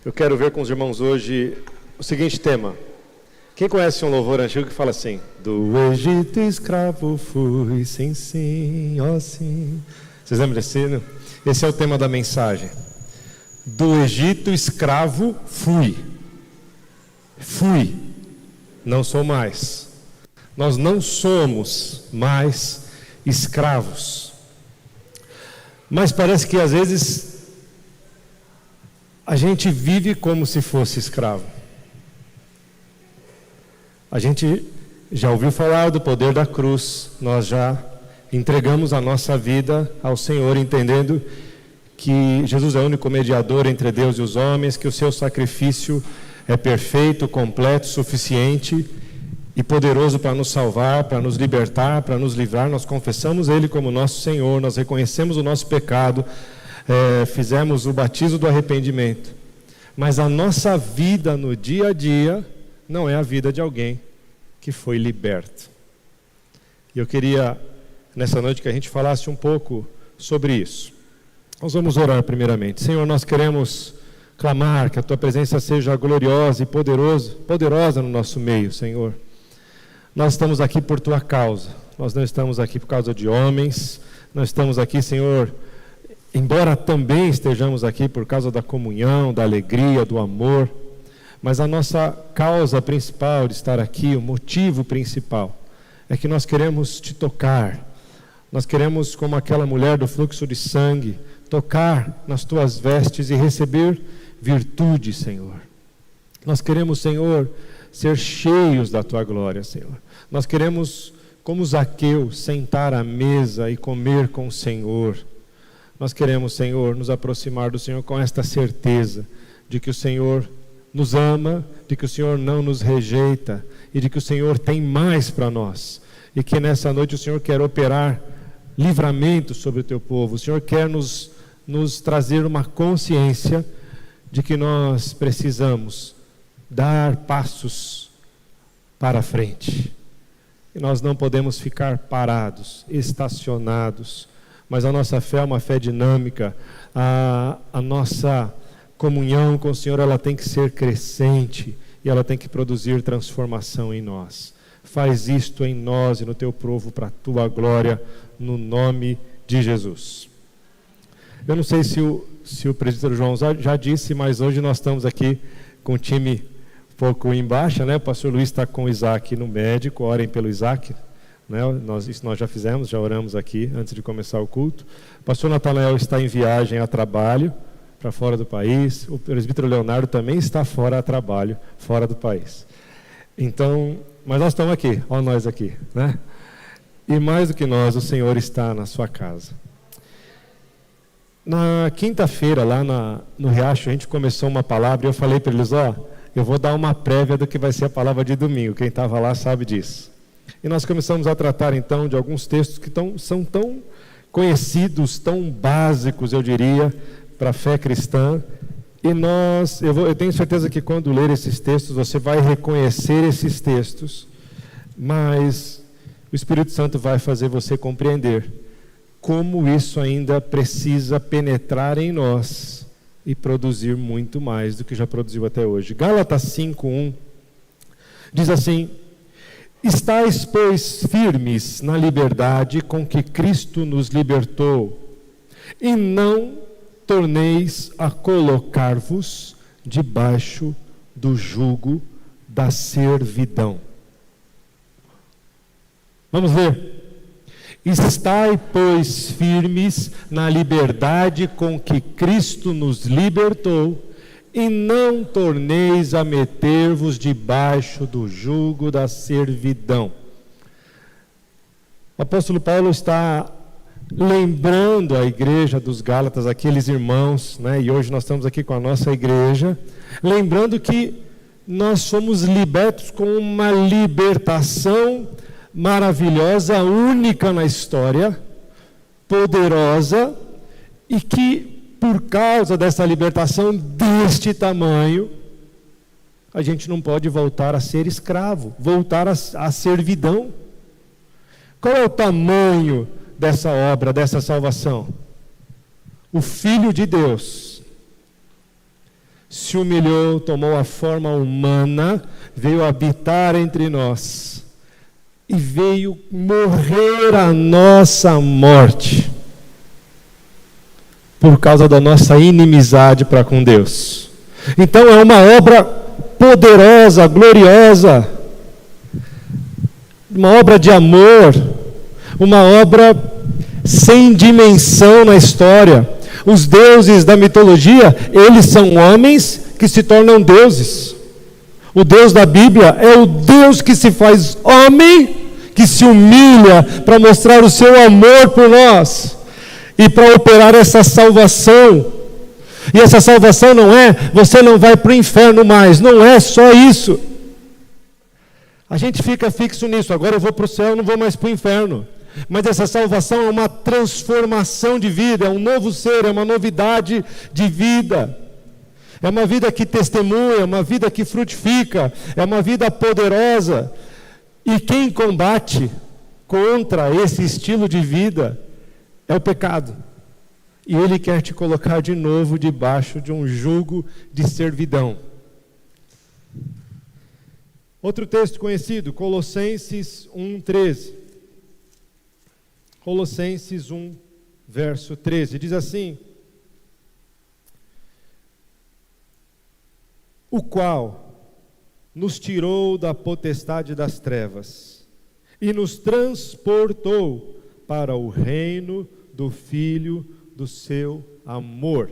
Eu quero ver com os irmãos hoje o seguinte tema. Quem conhece um louvor antigo que fala assim: do Egito escravo fui, sim, ó sim. Vocês lembram desse hino? Esse é o tema da mensagem. Do Egito escravo fui. Fui, não sou mais. Nós não somos mais escravos. Mas parece que às vezes a gente vive como se fosse escravo. A gente já ouviu falar do poder da cruz. Nós já entregamos a nossa vida ao Senhor, entendendo que Jesus é o único mediador entre Deus e os homens, que o seu sacrifício é perfeito, completo, suficiente e poderoso para nos salvar, para nos libertar, para nos livrar. Nós confessamos Ele como nosso Senhor, nós reconhecemos o nosso pecado, fizemos o batismo do arrependimento. Mas a nossa vida no dia a dia não é a vida de alguém que foi liberto. E eu queria, nessa noite, que a gente falasse um pouco sobre isso. Nós vamos orar primeiramente. Senhor, nós queremos clamar que a Tua presença seja gloriosa e poderosa no nosso meio, Senhor. Nós estamos aqui por Tua causa. Nós não estamos aqui por causa de homens. Nós estamos aqui, Senhor, embora também estejamos aqui por causa da comunhão, da alegria, do amor. Mas a nossa causa principal de estar aqui, o motivo principal, é que nós queremos Te tocar. Nós queremos, como aquela mulher do fluxo de sangue, tocar nas Tuas vestes e receber virtude, Senhor. Nós queremos, Senhor, ser cheios da Tua glória, Senhor. Nós queremos, como Zaqueu, sentar à mesa e comer com o Senhor. Nós queremos, Senhor, nos aproximar do Senhor com esta certeza de que o Senhor nos ama, de que o Senhor não nos rejeita e de que o Senhor tem mais para nós. E que nessa noite o Senhor quer operar livramento sobre o Teu povo. O Senhor quer nos trazer uma consciência de que nós precisamos dar passos para frente. E nós não podemos ficar parados, estacionados, mas a nossa fé é uma fé dinâmica. A nossa comunhão com o Senhor, ela tem que ser crescente e ela tem que produzir transformação em nós. Faz isto em nós e no Teu povo para a Tua glória, no nome de Jesus. Eu não sei se o presbítero João já disse, mas hoje nós estamos aqui com o time um pouco embaixo, né? O pastor Luiz está com o Isaac no médico, orem pelo Isaac, né? Isso nós já fizemos, já oramos aqui antes de começar o culto. O pastor Natanael está em viagem a trabalho para fora do país. O presbítero Leonardo também está fora a trabalho, fora do país. Então, mas nós estamos aqui, olha nós aqui, né? E mais do que nós, o Senhor está na sua casa. Na quinta-feira, lá no Riacho, a gente começou uma palavra e eu falei para eles, eu vou dar uma prévia do que vai ser a palavra de domingo. Quem estava lá sabe disso. E nós começamos a tratar então de alguns textos que são tão conhecidos, tão básicos, eu diria, para a fé cristã. E eu tenho certeza que quando ler esses textos, você vai reconhecer esses textos, mas o Espírito Santo vai fazer você compreender como isso ainda precisa penetrar em nós e produzir muito mais do que já produziu até hoje. Gálatas 5:1 diz assim: estais, pois, firmes na liberdade com que Cristo nos libertou, e não torneis a colocar-vos debaixo do jugo da servidão. Vamos ver. Estai, pois, firmes na liberdade com que Cristo nos libertou, e não torneis a meter-vos debaixo do jugo da servidão. O apóstolo Paulo está lembrando a igreja dos Gálatas, aqueles irmãos, né? E hoje nós estamos aqui com a nossa igreja, lembrando que nós somos libertos com uma libertação maravilhosa, única na história, poderosa, e que por causa dessa libertação deste tamanho, a gente não pode voltar a ser escravo, voltar à servidão. Qual é o tamanho dessa obra, dessa salvação? O Filho de Deus se humilhou, tomou a forma humana, veio habitar entre nós e veio morrer a nossa morte por causa da nossa inimizade para com Deus. Então é uma obra poderosa, gloriosa, uma obra de amor, uma obra sem dimensão na história. Os deuses da mitologia, eles são homens que se tornam deuses. O Deus da Bíblia é o Deus que se faz homem, que se humilha para mostrar o seu amor por nós e para operar essa salvação. E essa salvação não é, você não vai para o inferno mais, não é só isso. A gente fica fixo nisso, agora eu vou para o céu, não vou mais para o inferno. Mas essa salvação é uma transformação de vida, é um novo ser, é uma novidade de vida. É uma vida que testemunha, é uma vida que frutifica, é uma vida poderosa. E quem combate contra esse estilo de vida é o pecado. E ele quer te colocar de novo debaixo de um jugo de servidão. Outro texto conhecido, Colossenses 1:13. Colossenses 1, verso 13, diz assim: o qual nos tirou da potestade das trevas e nos transportou para o reino do Filho do seu amor.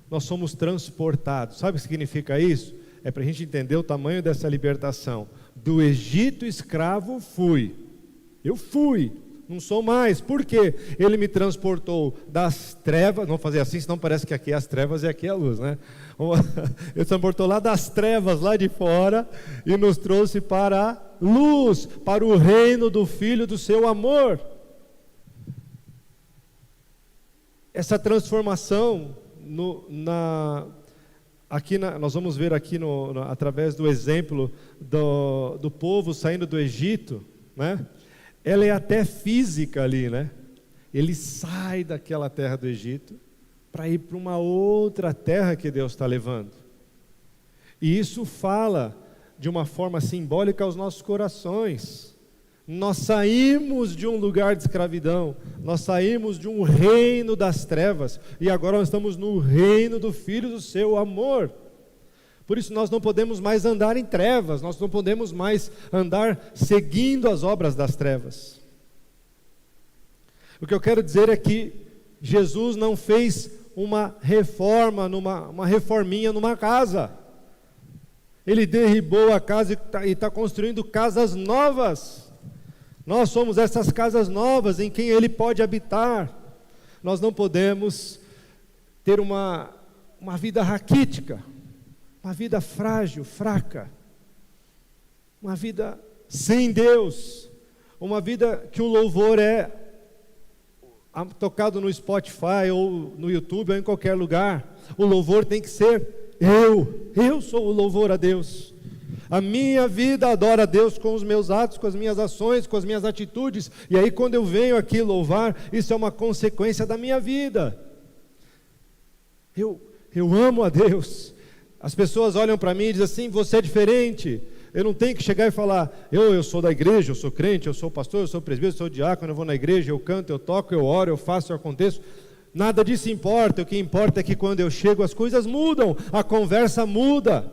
Nós somos transportados. Sabe o que significa isso? É para a gente entender o tamanho dessa libertação. Do Egito escravo eu fui, não sou mais. Por quê? Ele me transportou das trevas, vamos fazer assim, senão parece que aqui é as trevas e aqui é a luz, né? Ele transportou lá das trevas, lá de fora, e nos trouxe para a luz, para o reino do Filho do seu amor. Essa transformação, nós vamos ver aqui através do exemplo do povo saindo do Egito, né? Ela é até física ali, né? Ele sai daquela terra do Egito para ir para uma outra terra que Deus está levando. E isso fala de uma forma simbólica aos nossos corações. Nós saímos de um lugar de escravidão, nós saímos de um reino das trevas, e agora nós estamos no reino do Filho do seu amor. Por isso nós não podemos mais andar em trevas, nós não podemos mais andar seguindo as obras das trevas. O que eu quero dizer é que Jesus não fez uma reforma, uma reforminha numa casa. Ele derribou a casa e está construindo casas novas. Nós somos essas casas novas em quem Ele pode habitar. Nós não podemos ter uma vida raquítica, uma vida frágil, fraca, uma vida sem Deus, uma vida que o louvor é tocado no Spotify ou no YouTube ou em qualquer lugar. O louvor tem que ser eu sou o louvor a Deus. A minha vida adora a Deus com os meus atos, com as minhas ações, com as minhas atitudes. E aí quando eu venho aqui louvar, isso é uma consequência da minha vida. Eu amo a Deus. As pessoas olham para mim e dizem assim: você é diferente. Eu não tenho que chegar e falar: eu sou da igreja, eu sou crente, eu sou pastor, eu sou presbítero, eu sou diácono, eu vou na igreja, eu canto, eu toco, eu oro, eu faço, eu aconteço. Nada disso importa. O que importa é que quando eu chego as coisas mudam, a conversa muda.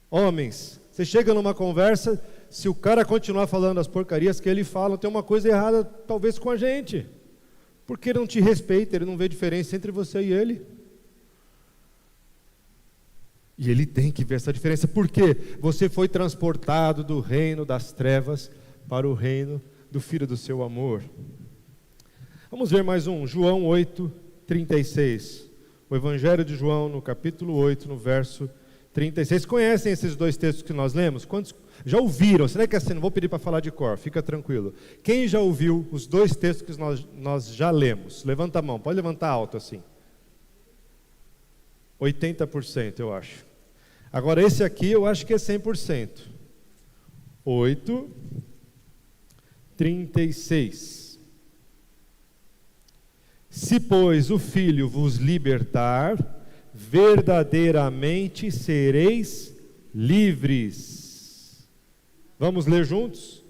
Homens, você chega numa conversa, se o cara continuar falando as porcarias que ele fala, tem uma coisa errada talvez com a gente, porque ele não te respeita, ele não vê diferença entre você e ele. E ele tem que ver essa diferença, porque você foi transportado do reino das trevas para o reino do Filho do seu amor. Vamos ver mais um, João 8:36. O Evangelho de João, no capítulo 8, no verso 36. Conhecem esses dois textos que nós lemos? Quantos já ouviram? Será que assim, não vou pedir para falar de cor, fica tranquilo. Quem já ouviu os dois textos que nós já lemos? Levanta a mão, pode levantar alto assim. 80%, eu acho. Agora esse aqui eu acho que é 100%. 8:36. Se, pois, o Filho vos libertar, verdadeiramente sereis livres. Vamos ler juntos?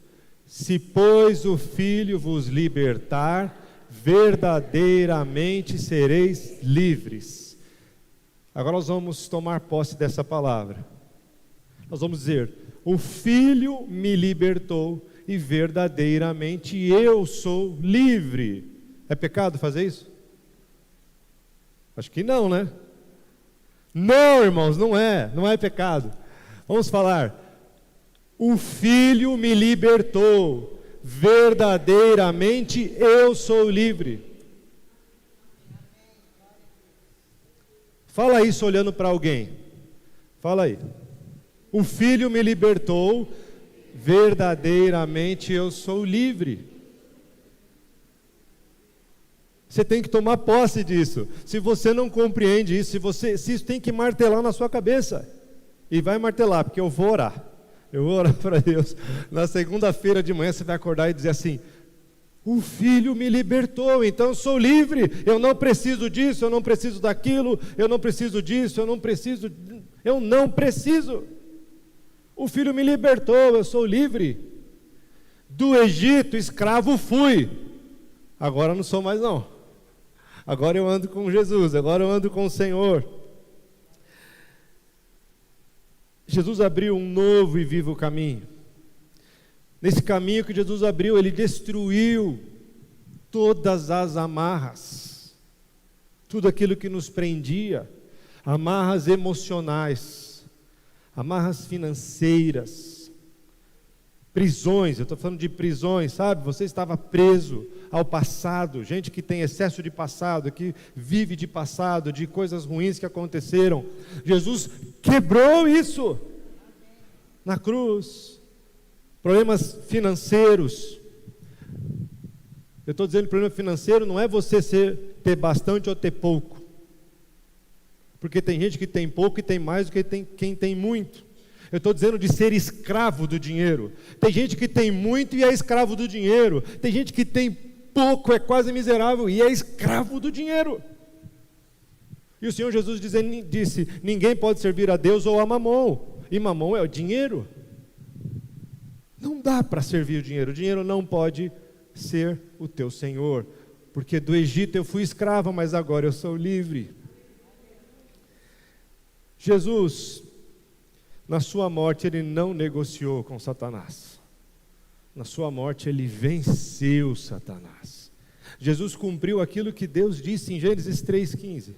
Se, pois, o Filho vos libertar, verdadeiramente sereis livres. Agora nós vamos tomar posse dessa palavra. Nós vamos dizer: o Filho me libertou e verdadeiramente eu sou livre. É pecado fazer isso? Acho que não, né? Não, irmãos, não é pecado. Vamos falar: o Filho me libertou, verdadeiramente eu sou livre. Fala isso olhando para alguém. Fala aí. O Filho me libertou, verdadeiramente eu sou livre. Você tem que tomar posse disso. Se você não compreende isso, se isso tem que martelar na sua cabeça. E vai martelar, porque eu vou orar. Eu vou orar para Deus. Na segunda-feira de manhã você vai acordar e dizer assim: o Filho me libertou, então eu sou livre. Eu não preciso disso, eu não preciso daquilo, eu não preciso disso, eu não preciso. O Filho me libertou, eu sou livre. Do Egito, escravo fui. Agora não sou mais não. Agora eu ando com Jesus, agora eu ando com o Senhor. Jesus abriu um novo e vivo caminho. Nesse caminho que Jesus abriu, Ele destruiu todas as amarras, tudo aquilo que nos prendia, amarras emocionais, amarras financeiras, prisões. Eu estou falando de prisões, sabe? Você estava preso ao passado, gente que tem excesso de passado, que vive de passado, de coisas ruins que aconteceram. Jesus quebrou isso na cruz. Problemas financeiros. Eu estou dizendo que problema financeiro não é você ter bastante ou ter pouco, porque tem gente que tem pouco e tem mais do que quem tem muito. Eu estou dizendo de ser escravo do dinheiro. Tem gente que tem muito e é escravo do dinheiro. Tem gente que tem pouco, é quase miserável e é escravo do dinheiro. E o Senhor Jesus disse: ninguém pode servir a Deus ou a Mamon. E Mamon é o dinheiro. Não dá para servir o dinheiro. O dinheiro não pode ser o teu Senhor. Porque do Egito eu fui escravo, mas agora eu sou livre. Jesus, na sua morte, Ele não negociou com Satanás. Na sua morte, Ele venceu Satanás. Jesus cumpriu aquilo que Deus disse em Gênesis 3,15,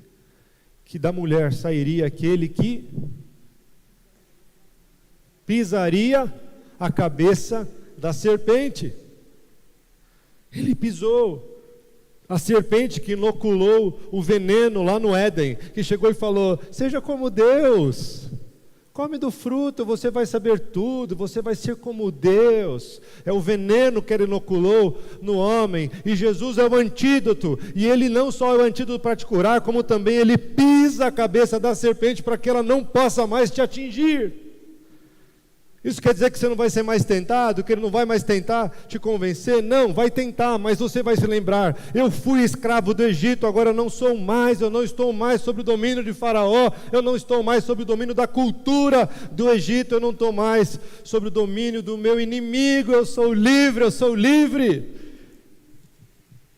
que da mulher sairia aquele que pisaria a cabeça da serpente. Ele pisou. A serpente que inoculou o veneno lá no Éden, que chegou e falou: seja como Deus. Come do fruto, você vai saber tudo, você vai ser como Deus. É o veneno que Ele inoculou no homem, e Jesus é o antídoto, e Ele não só é o antídoto para te curar, como também Ele pisa a cabeça da serpente para que ela não possa mais te atingir. Isso quer dizer que você não vai ser mais tentado, que Ele não vai mais tentar te convencer? Não, vai tentar, mas você vai se lembrar: eu fui escravo do Egito, agora eu não sou mais, eu não estou mais sob o domínio de Faraó, eu não estou mais sob o domínio da cultura do Egito, eu não estou mais sob o domínio do meu inimigo, eu sou livre, eu sou livre.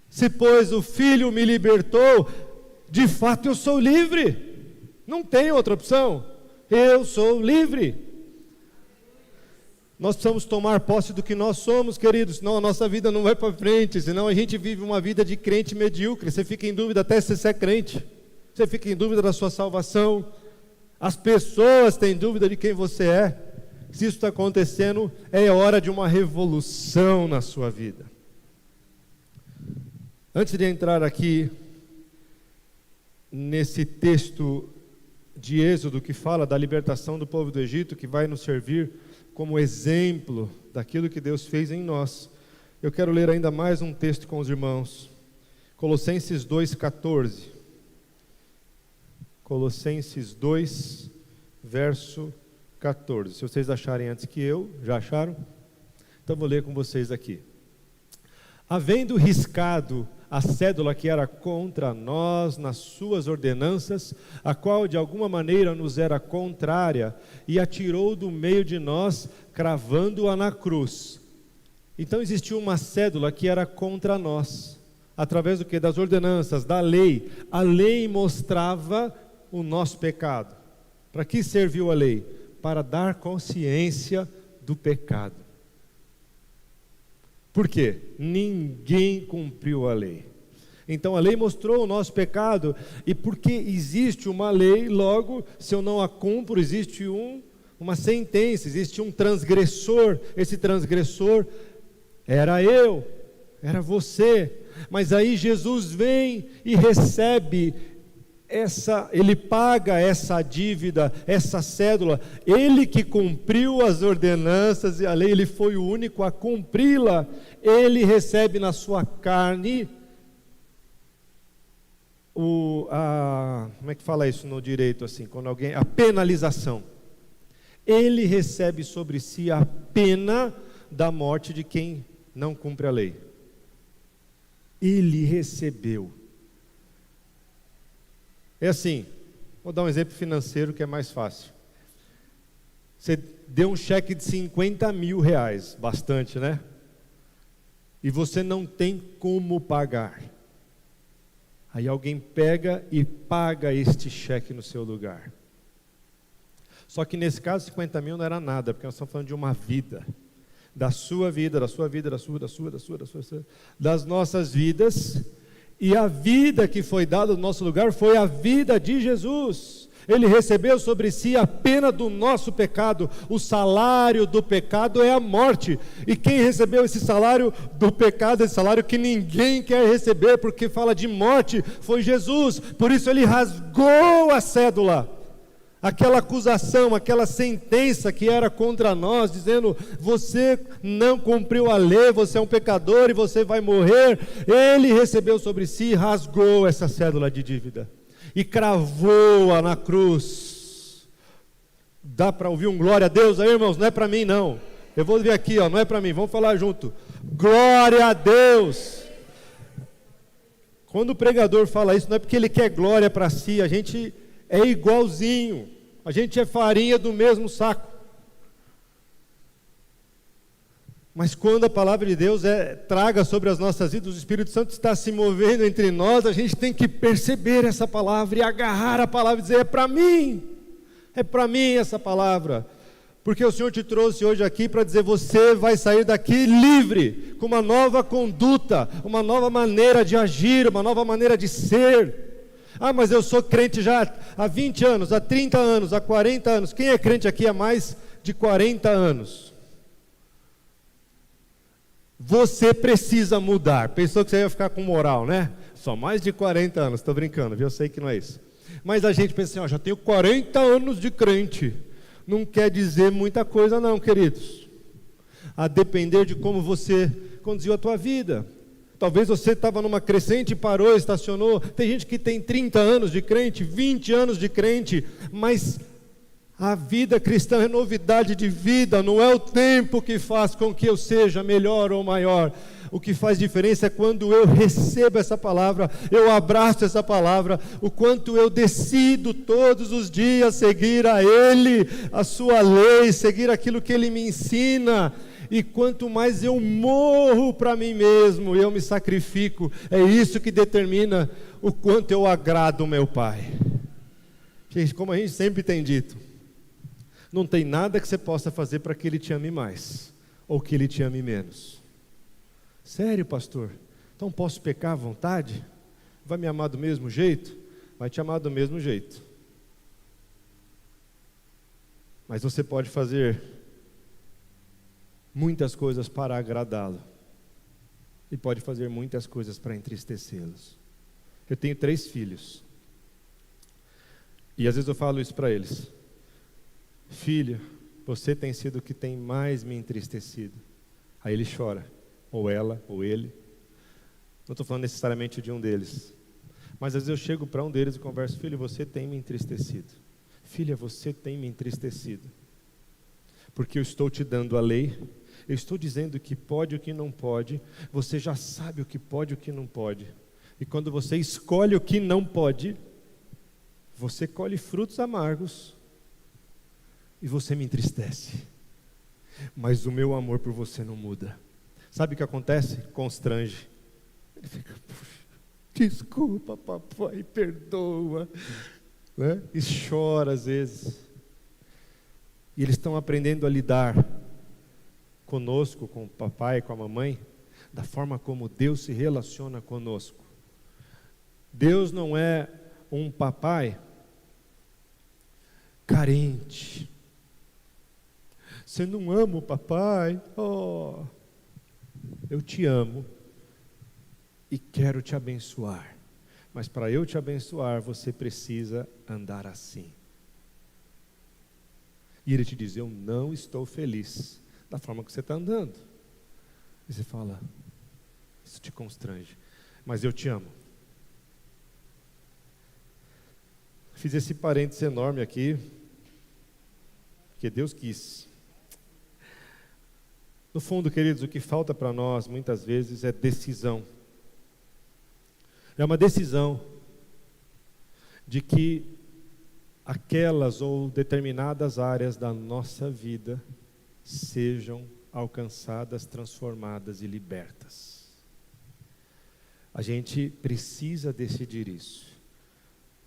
Se, pois, o Filho me libertou, de fato eu sou livre, não tem outra opção, eu sou livre. Nós precisamos tomar posse do que nós somos, queridos, senão a nossa vida não vai para frente, senão a gente vive uma vida de crente medíocre. Você fica em dúvida até se você é crente, você fica em dúvida da sua salvação, as pessoas têm dúvida de quem você é. Se isso está acontecendo, é hora de uma revolução na sua vida. Antes de entrar aqui nesse texto de Êxodo que fala da libertação do povo do Egito, que vai nos servir como exemplo daquilo que Deus fez em nós, eu quero ler ainda mais um texto com os irmãos. Colossenses 2,14. Colossenses 2, verso 14. Se vocês acharem antes que eu, já acharam? Então vou ler com vocês aqui. Havendo riscado a cédula que era contra nós, nas suas ordenanças, a qual de alguma maneira nos era contrária, e a tirou do meio de nós, cravando-a na cruz. Então existia uma cédula que era contra nós, através do que? Das ordenanças, da lei. A lei mostrava o nosso pecado. Para que serviu a lei? Para dar consciência do pecado. Por quê? Ninguém cumpriu a lei. Então a lei mostrou o nosso pecado, e porque existe uma lei, logo, se eu não a cumpro, existe uma sentença, existe um transgressor. Esse transgressor era eu, era você. Mas aí Jesus vem e recebe ele paga essa dívida, essa cédula. Ele que cumpriu as ordenanças e a lei, ele foi o único a cumpri-la. Ele recebe na sua carne como é que fala isso no direito assim, quando a penalização. Ele recebe sobre si a pena da morte de quem não cumpre a lei. Ele recebeu. É assim, vou dar um exemplo financeiro que é mais fácil. Você deu um cheque de 50 mil reais, bastante, né? E você não tem como pagar. Aí alguém pega e paga este cheque no seu lugar. Só que nesse caso 50 mil não era nada, porque nós estamos falando de uma vida. Da sua vida, da sua vida, da sua, das nossas vidas. E a vida que foi dada no nosso lugar foi a vida de Jesus. Ele recebeu sobre si a pena do nosso pecado. O salário do pecado é a morte. E quem recebeu esse salário do pecado, esse salário que ninguém quer receber, porque fala de morte, foi Jesus. Por isso ele rasgou a cédula. Aquela acusação, aquela sentença que era contra nós, dizendo: você não cumpriu a lei, você é um pecador e você vai morrer. Ele recebeu sobre si, rasgou essa cédula de dívida e cravou-a na cruz. Dá para ouvir um glória a Deus aí, irmãos? Não é para mim não. Eu vou ver aqui, não é para mim, vamos falar junto. Glória a Deus. Quando o pregador fala isso, não é porque ele quer glória para si, a gente é igualzinho, a gente é farinha do mesmo saco. Mas quando a palavra de Deus traga sobre as nossas vidas, o Espírito Santo está se movendo entre nós, a gente tem que perceber essa palavra e agarrar a palavra e dizer: é para mim essa palavra. Porque o Senhor te trouxe hoje aqui para dizer: você vai sair daqui livre, com uma nova conduta, uma nova maneira de agir, uma nova maneira de ser. Ah, mas eu sou crente já há 20 anos, há 30 anos, há 40 anos. Quem é crente aqui há mais de 40 anos? Você precisa mudar. Pensou que você ia ficar com moral, né? Só mais de 40 anos, estou brincando, viu? Eu sei que não é isso. Mas a gente pensa assim: já tenho 40 anos de crente. Não quer dizer muita coisa não, queridos. A depender de como você conduziu a tua vida. Talvez você estava numa crescente, parou, estacionou. Tem gente que tem 30 anos de crente, 20 anos de crente, mas a vida cristã é novidade de vida, não é o tempo que faz com que eu seja melhor ou maior. O que faz diferença é quando eu recebo essa palavra, eu abraço essa palavra, o quanto eu decido todos os dias seguir a Ele, a sua lei, seguir aquilo que Ele me ensina. E quanto mais eu morro para mim mesmo, eu me sacrifico, é isso que determina o quanto eu agrado o meu Pai. Gente, como a gente sempre tem dito, não tem nada que você possa fazer para que Ele te ame mais, ou que Ele te ame menos. Sério, pastor? Então posso pecar à vontade? Vai me amar do mesmo jeito? Vai te amar do mesmo jeito. Mas você pode fazer muitas coisas para agradá-lo, e pode fazer muitas coisas para entristecê-los. Eu tenho 3 filhos, e às vezes eu falo isso para eles: filho, você tem sido o que tem mais me entristecido. Aí ele chora, ou ela, ou ele. Não estou falando necessariamente de um deles, mas às vezes eu chego para um deles e converso: filho, você tem me entristecido. Filha, você tem me entristecido, porque eu estou te dando a lei, eu estou dizendo o que pode e o que não pode, você já sabe o que pode e o que não pode, E quando você escolhe o que não pode, você colhe frutos amargos e você me entristece. Mas o meu amor por você não muda. Sabe o que acontece? Constrange. Ele fica, desculpa, papai, perdoa, né? E chora às vezes. E eles estão aprendendo a lidar conosco, com o papai, com a mamãe, da forma como Deus se relaciona conosco. Deus não é um papai carente. Você não ama o papai? Oh, eu te amo e quero te abençoar. Mas para eu te abençoar, você precisa andar assim. E ele te diz, eu não estou feliz da forma que você está andando. E você fala, isso te constrange, mas eu te amo. Fiz esse parênteses enorme aqui, porque Deus quis. No fundo, queridos, o que falta para nós, muitas vezes, é decisão. É uma decisão de que aquelas ou determinadas áreas da nossa vida sejam alcançadas, transformadas e libertas. A gente precisa decidir isso,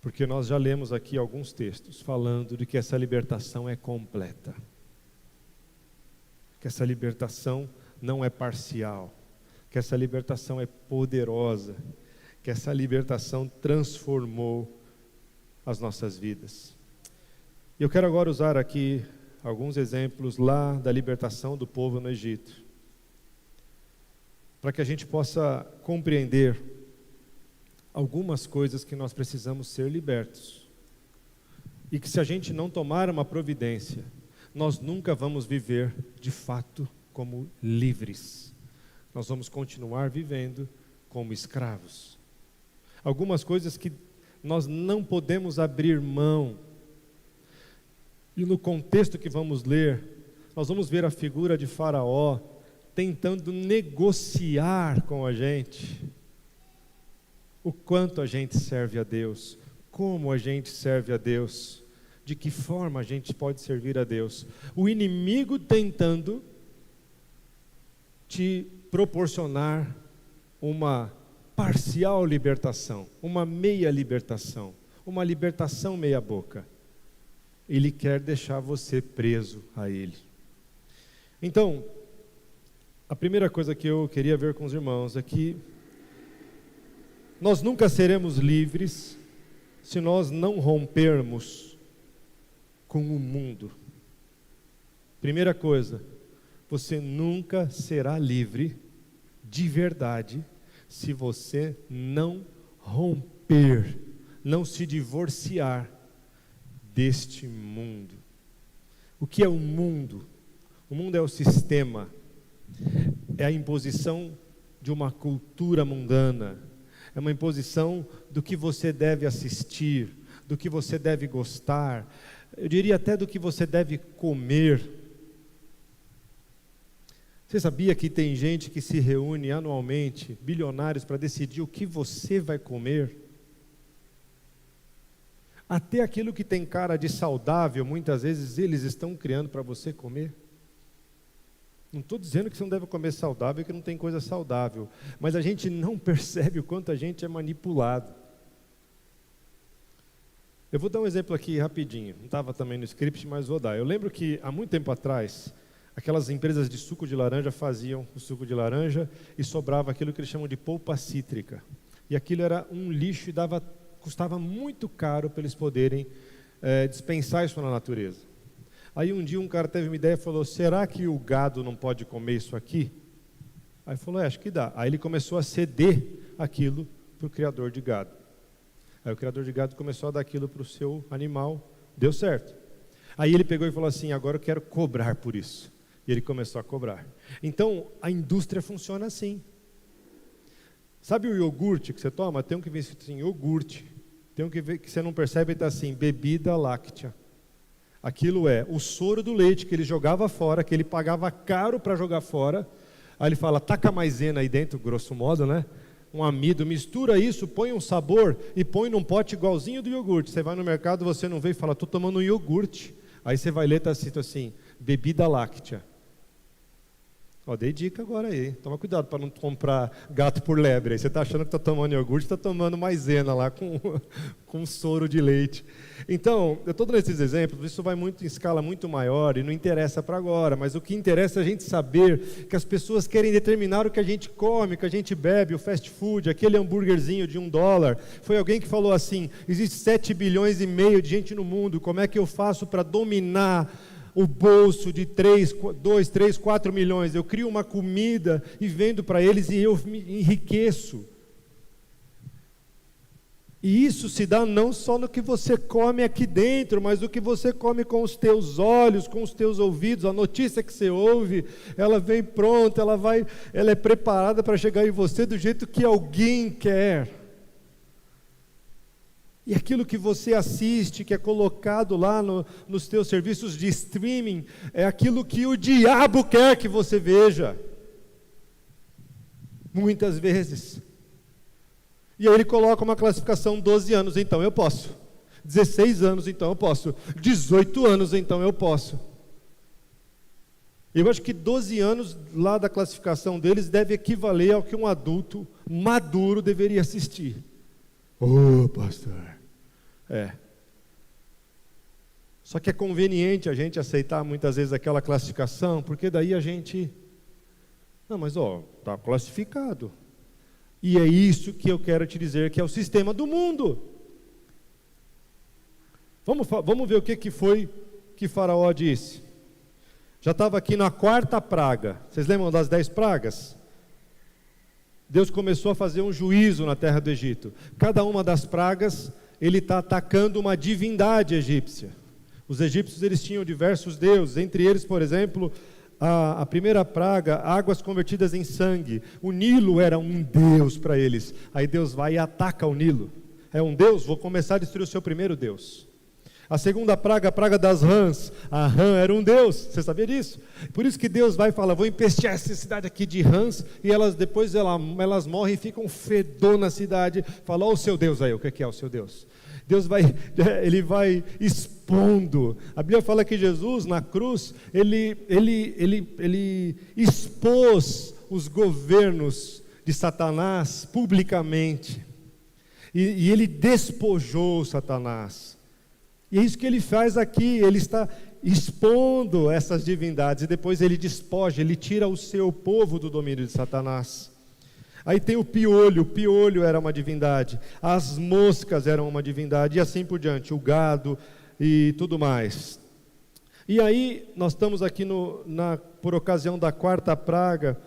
porque nós já lemos aqui alguns textos falando de que essa libertação é completa, que essa libertação não é parcial, que essa libertação é poderosa, que essa libertação transformou as nossas vidas. E eu quero agora usar aqui alguns exemplos lá da libertação do povo no Egito, para que a gente possa compreender algumas coisas que nós precisamos ser libertos, e que se a gente não tomar uma providência, nós nunca vamos viver de fato como livres, nós vamos continuar vivendo como escravos. Algumas coisas que nós não podemos abrir mão. E no contexto que vamos ler, nós vamos ver a figura de Faraó tentando negociar com a gente o quanto a gente serve a Deus, como a gente serve a Deus, de que forma a gente pode servir a Deus. O inimigo tentando te proporcionar uma parcial libertação, uma meia libertação, uma libertação meia boca. Ele quer deixar você preso a ele. Então, a primeira coisa que eu queria ver com os irmãos é que nós nunca seremos livres se nós não rompermos com o mundo. Primeira coisa, você nunca será livre de verdade se você não romper, não se divorciar deste mundo. O que é o mundo? O mundo é o sistema, é a imposição de uma cultura mundana, é uma imposição do que você deve assistir, do que você deve gostar, eu diria até do que você deve comer. Você sabia que tem gente que se reúne anualmente, bilionários, para decidir o que você vai comer? Até aquilo que tem cara de saudável, muitas vezes eles estão criando para você comer. Não estou dizendo que você não deve comer saudável, que não tem coisa saudável, mas a gente não percebe o quanto a gente é manipulado. Eu vou dar um exemplo aqui rapidinho, não estava também no script, mas vou dar. Eu lembro que há muito tempo atrás, aquelas empresas de suco de laranja faziam o suco de laranja e sobrava aquilo que eles chamam de polpa cítrica. E aquilo era um lixo e custava muito caro para eles poderem dispensar isso na natureza. Aí um dia um cara teve uma ideia e falou, será que o gado não pode comer isso aqui? Aí falou, acho que dá. Aí ele começou a ceder aquilo para o criador de gado. Aí o criador de gado começou a dar aquilo para o seu animal, deu certo. Aí ele pegou e falou assim, agora eu quero cobrar por isso. E ele começou a cobrar. Então, a indústria funciona assim. Sabe o iogurte que você toma? Tem um que vem escrito assim, iogurte. Tem um que você não percebe e está assim, bebida láctea. Aquilo é o soro do leite que ele jogava fora, que ele pagava caro para jogar fora. Aí ele fala, taca maisena aí dentro, grosso modo, né? um amido, mistura isso, põe um sabor e põe num pote igualzinho do iogurte. Você vai no mercado, você não vê e fala, estou tomando um iogurte. Aí você vai ler, está escrito assim, bebida láctea. Ó, dei dica agora aí. Toma cuidado para não comprar gato por lebre. Aí você está achando que está tomando iogurte, está tomando maisena lá com soro de leite. Então, eu estou dando esses exemplos, isso vai muito em escala muito maior e não interessa para agora, mas o que interessa é a gente saber que as pessoas querem determinar o que a gente come, o que a gente bebe, o fast food, aquele hambúrguerzinho de $1. Foi alguém que falou assim, existe 7,5 bilhões de gente no mundo, como é que eu faço para dominar o bolso de 2, 3, 4 milhões, eu crio uma comida e vendo para eles e eu me enriqueço. E isso se dá não só no que você come aqui dentro, mas no que você come com os teus olhos, com os teus ouvidos. A notícia que você ouve, ela vem pronta, ela é preparada para chegar em você do jeito que alguém quer. E aquilo que você assiste, que é colocado lá nos teus serviços de streaming, é aquilo que o diabo quer que você veja. Muitas vezes. E aí ele coloca uma classificação, 12 anos, então eu posso. 16 anos, então eu posso. 18 anos, então eu posso. Eu acho que 12 anos lá da classificação deles deve equivaler ao que um adulto maduro deveria assistir. Pastor. Só que é conveniente a gente aceitar muitas vezes aquela classificação, porque daí a gente... Não, mas está classificado. E é isso que eu quero te dizer, que é o sistema do mundo. Vamos ver o que foi que Faraó disse. Já estava aqui na 4ª praga. Vocês lembram das 10 pragas? Deus começou a fazer um juízo na terra do Egito. Cada uma das pragas, ele está atacando uma divindade egípcia. Os egípcios, eles tinham diversos deuses, entre eles, por exemplo, a primeira praga, águas convertidas em sangue. O Nilo era um deus para eles. Aí Deus vai e ataca o Nilo. É um deus? Vou começar a destruir o seu primeiro deus. A segunda praga, a praga das rãs. A rã era um deus, você sabia disso? Por isso que Deus vai e fala, vou empestear essa cidade aqui de rãs, e depois elas morrem e ficam fedor na cidade. Fala, o seu Deus aí, o que é o seu Deus? Deus ele vai expondo. A Bíblia fala que Jesus, na cruz, ele expôs os governos de Satanás publicamente. E ele despojou Satanás. E é isso que ele faz aqui, ele está expondo essas divindades, e depois ele despoja, ele tira o seu povo do domínio de Satanás. Aí tem o piolho era uma divindade, as moscas eram uma divindade, e assim por diante, o gado e tudo mais. E aí, nós estamos aqui por ocasião da 4ª praga,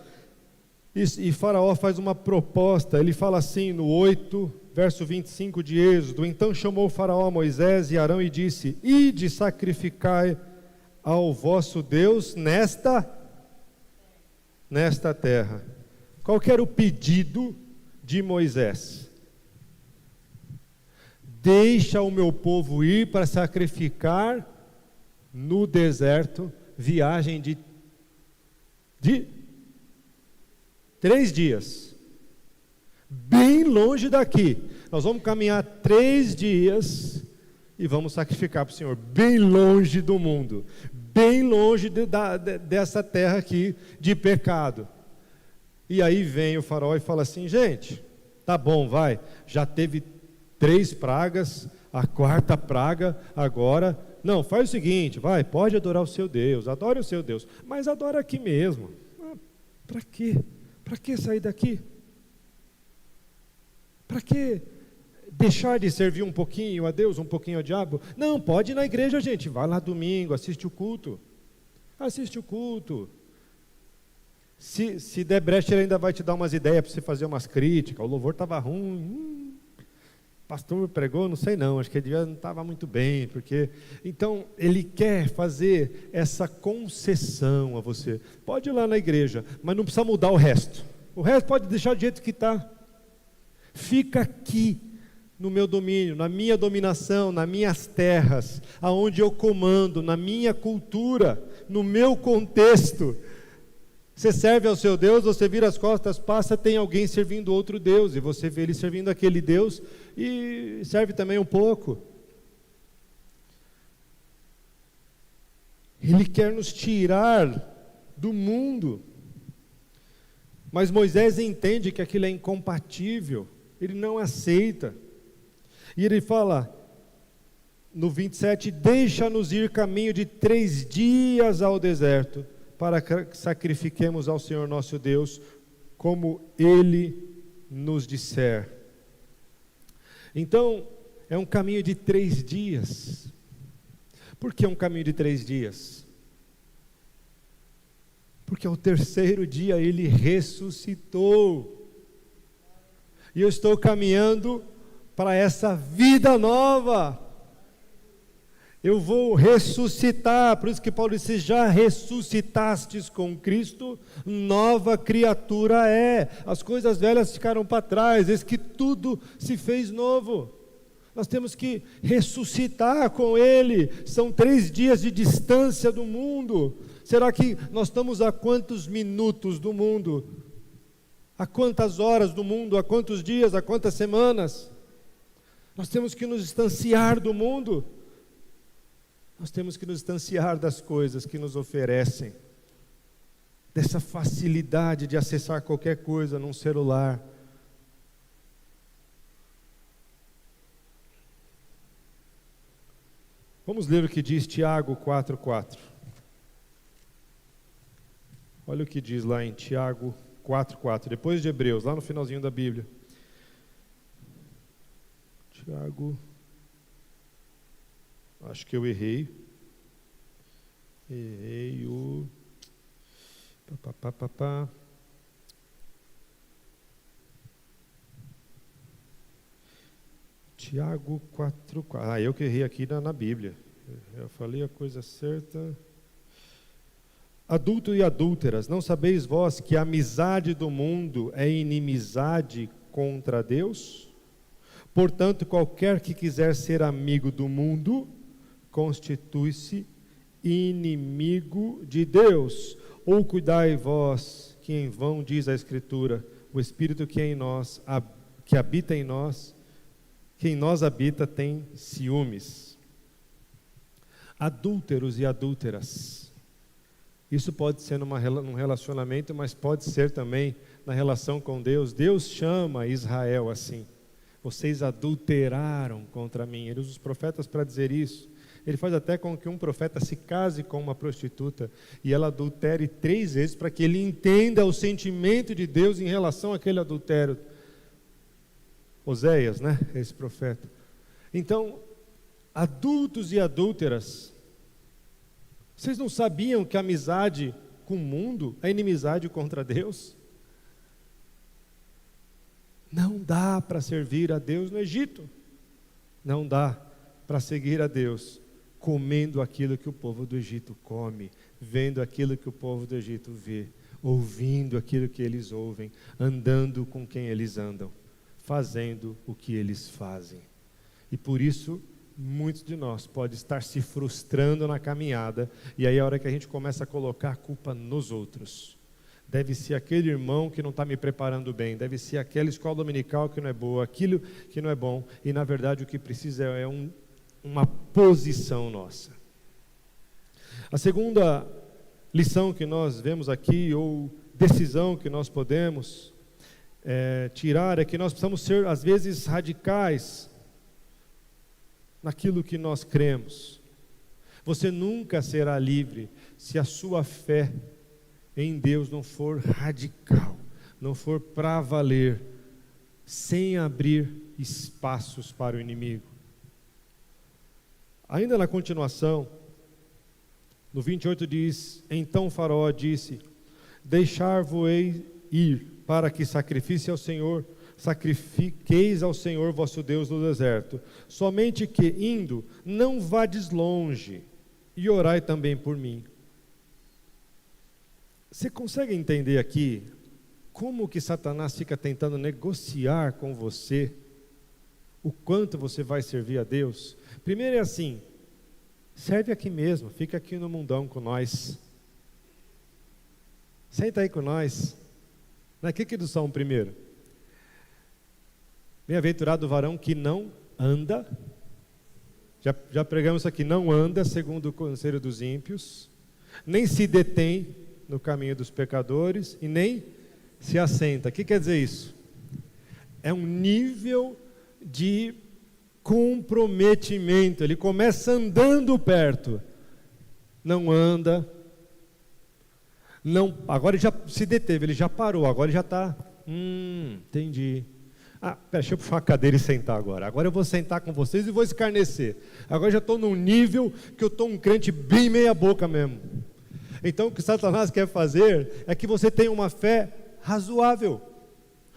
e Faraó faz uma proposta, ele fala assim no 8, verso 25 de Êxodo, então chamou Faraó Moisés e Arão e disse, ide sacrificai ao vosso Deus nesta terra. Qual que era o pedido de Moisés? Deixa o meu povo ir para sacrificar no deserto, viagem de 3 dias, bem longe daqui. Nós vamos caminhar 3 dias e vamos sacrificar para o Senhor, bem longe do mundo, bem longe dessa terra aqui de pecado. E aí vem o faraó e fala assim, gente, tá bom, vai, já teve 3 pragas, a 4ª praga, agora, não, faz o seguinte, vai, pode adorar o seu Deus, adore o seu Deus, mas adora aqui mesmo. Para quê? Para que sair daqui? Para que deixar de servir um pouquinho a Deus, um pouquinho ao diabo? Não, pode ir na igreja, gente, vai lá domingo, assiste o culto. Se der brecha, ele ainda vai te dar umas ideias para você fazer umas críticas. O louvor estava ruim, pastor pregou, não sei não, acho que ele não estava muito bem, porque... Então, ele quer fazer essa concessão a você. Pode ir lá na igreja, mas não precisa mudar o resto. O resto pode deixar do jeito que está. Fica aqui, no meu domínio, na minha dominação, nas minhas terras, aonde eu comando, na minha cultura, no meu contexto. Você serve ao seu Deus, você vira as costas, passa, tem alguém servindo outro Deus, e você vê ele servindo aquele Deus, e serve também um pouco. Ele quer nos tirar do mundo, mas Moisés entende que aquilo é incompatível, ele não aceita, e ele fala, no 27, deixa-nos ir caminho de 3 dias ao deserto, para que sacrifiquemos ao Senhor nosso Deus, como Ele nos disser. Então, é um caminho de 3 dias. Por que um caminho de 3 dias? Porque ao 3º dia Ele ressuscitou. E eu estou caminhando para essa vida nova. Eu vou ressuscitar, por isso que Paulo disse, já ressuscitastes com Cristo, nova criatura é. As coisas velhas ficaram para trás, eis que tudo se fez novo. Nós temos que ressuscitar com Ele. São 3 dias de distância do mundo. Será que nós estamos a quantos minutos do mundo? A quantas horas do mundo? A quantos dias? A quantas semanas? Nós temos que nos distanciar do mundo. Nós temos que nos distanciar das coisas que nos oferecem, dessa facilidade de acessar qualquer coisa num celular. Vamos ler o que diz Tiago 4,4. Olha o que diz lá em Tiago 4,4, depois de Hebreus, lá no finalzinho da Bíblia. Tiago... Acho que eu errei o... Tiago 4,4. Eu que errei aqui na Bíblia. Eu falei a coisa certa. Adulto e adúlteras, não sabeis vós que a amizade do mundo é inimizade contra Deus? Portanto, qualquer que quiser ser amigo do mundo constitui-se inimigo de Deus. Ou cuidai vós, que em vão diz a Escritura, o Espírito que é em nós, que habita em nós, que em nós habita, tem ciúmes. Adúlteros e adúlteras. Isso pode ser num relacionamento, mas pode ser também na relação com Deus. Deus chama Israel assim. Vocês adulteraram contra mim. Ele usa os profetas para dizer isso. Ele faz até com que um profeta se case com uma prostituta e ela adultere 3 vezes para que ele entenda o sentimento de Deus em relação àquele adultério. Oséias, né? Esse profeta. Então, adultos e adúlteras, vocês não sabiam que a amizade com o mundo é inimizade contra Deus? Não dá para servir a Deus no Egito. Não dá para seguir a Deus comendo aquilo que o povo do Egito come, vendo aquilo que o povo do Egito vê, ouvindo aquilo que eles ouvem, andando com quem eles andam, fazendo o que eles fazem. E por isso, muitos de nós podem estar se frustrando na caminhada, e aí a hora que a gente começa a colocar a culpa nos outros. Deve ser aquele irmão que não está me preparando bem, deve ser aquela escola dominical que não é boa, aquilo que não é bom, e na verdade o que precisa é uma posição nossa. A segunda lição que nós vemos aqui, ou decisão que nós podemos tirar, é que nós precisamos ser, às vezes, radicais naquilo que nós cremos. Você nunca será livre se a sua fé em Deus não for radical, não for para valer, sem abrir espaços para o inimigo. Ainda na continuação, no 28 diz, então Faraó disse, deixar-vos-ei ir, para que sacrifiqueis ao Senhor vosso Deus no deserto, somente que, indo, não vades longe, e orai também por mim. Você consegue entender aqui, como que Satanás fica tentando negociar com você, o quanto você vai servir a Deus? Primeiro é assim, serve aqui mesmo, fica aqui no mundão com nós. Senta aí com nós. O que diz o Salmo primeiro? Bem-aventurado o varão que não anda, já pregamos isso aqui, não anda segundo o conselho dos ímpios, nem se detém no caminho dos pecadores e nem se assenta. O que quer dizer isso? É um nível de comprometimento. Ele começa andando perto, não anda, não, agora ele já se deteve, ele já parou, agora ele já está, entendi. Deixa eu puxar uma cadeira e sentar agora. Agora eu vou sentar com vocês e vou escarnecer. Agora já estou num nível que eu estou um crente bem meia boca mesmo. Então o que Satanás quer fazer é que você tenha uma fé razoável.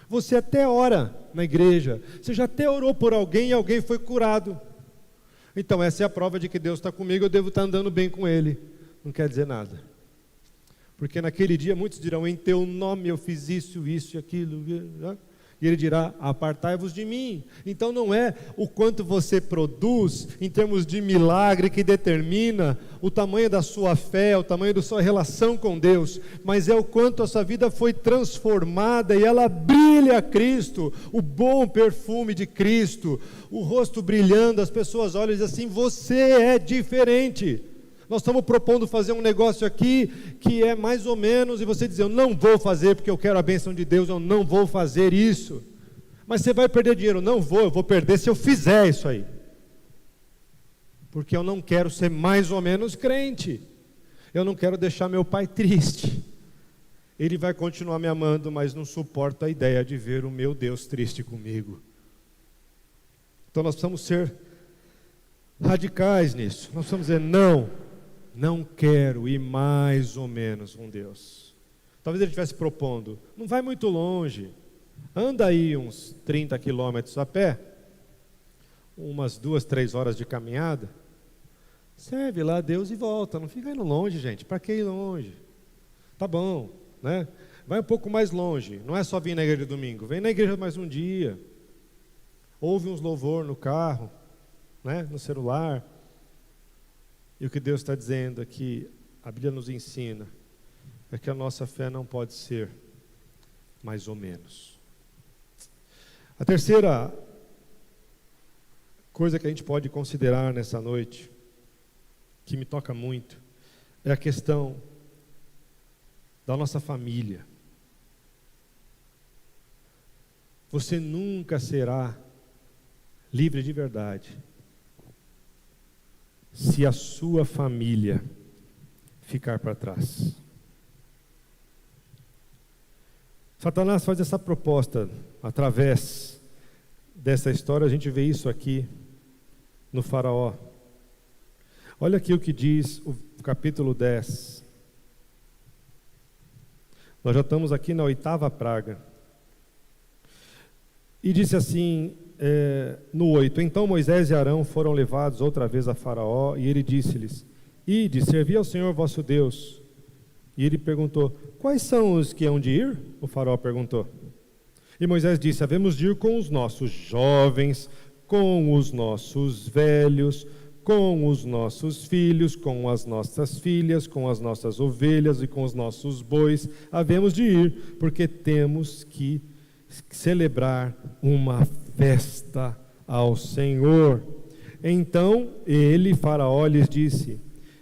Você até ora na igreja, você já até orou por alguém e alguém foi curado. Então essa é a prova de que Deus está comigo, eu devo estar andando bem com Ele. Não quer dizer nada. Porque naquele dia muitos dirão, em teu nome eu fiz isso e aquilo. E Ele dirá, apartai-vos de mim. Então não é o quanto você produz em termos de milagre que determina o tamanho da sua fé, o tamanho da sua relação com Deus, mas é o quanto a sua vida foi transformada e ela brilha a Cristo, o bom perfume de Cristo, o rosto brilhando, as pessoas olham e dizem assim, você é diferente. Nós estamos propondo fazer um negócio aqui que é mais ou menos, e você diz, eu não vou fazer porque eu quero a bênção de Deus, eu não vou fazer isso. Mas você vai perder dinheiro, não vou, eu vou perder se eu fizer isso aí. Porque eu não quero ser mais ou menos crente. Eu não quero deixar meu pai triste. Ele vai continuar me amando, mas não suporta a ideia de ver o meu Deus triste comigo. Então nós precisamos ser radicais nisso. Nós precisamos dizer, não quero ir mais ou menos com Deus. Talvez Ele estivesse propondo, não vai muito longe, anda aí uns 30 quilômetros a pé, umas 2, 3 horas de caminhada, serve lá a Deus e volta, não fica indo longe, gente, para que ir longe? Tá bom, né? Vai um pouco mais longe, não é só vir na igreja domingo, vem na igreja mais um dia, ouve uns louvor no carro, né? No celular. E o que Deus está dizendo aqui, a Bíblia nos ensina, é que a nossa fé não pode ser mais ou menos. A terceira coisa que a gente pode considerar nessa noite, que me toca muito, é a questão da nossa família. Você nunca será livre de verdade se a sua família ficar para trás. Satanás faz essa proposta através dessa história, a gente vê isso aqui no Faraó. Olha aqui o que diz o capítulo 10. Nós já estamos aqui na 8ª praga. E disse assim, no 8, então Moisés e Arão foram levados outra vez a Faraó, e ele disse-lhes, ide, servi ao Senhor vosso Deus. E ele perguntou, quais são os que hão de ir? O Faraó perguntou. E Moisés disse, havemos de ir com os nossos jovens, com os nossos velhos, com os nossos filhos, com as nossas filhas, com as nossas ovelhas e com os nossos bois, havemos de ir, porque temos que celebrar uma festa ao Senhor. Então ele, Faraó, lhes disse,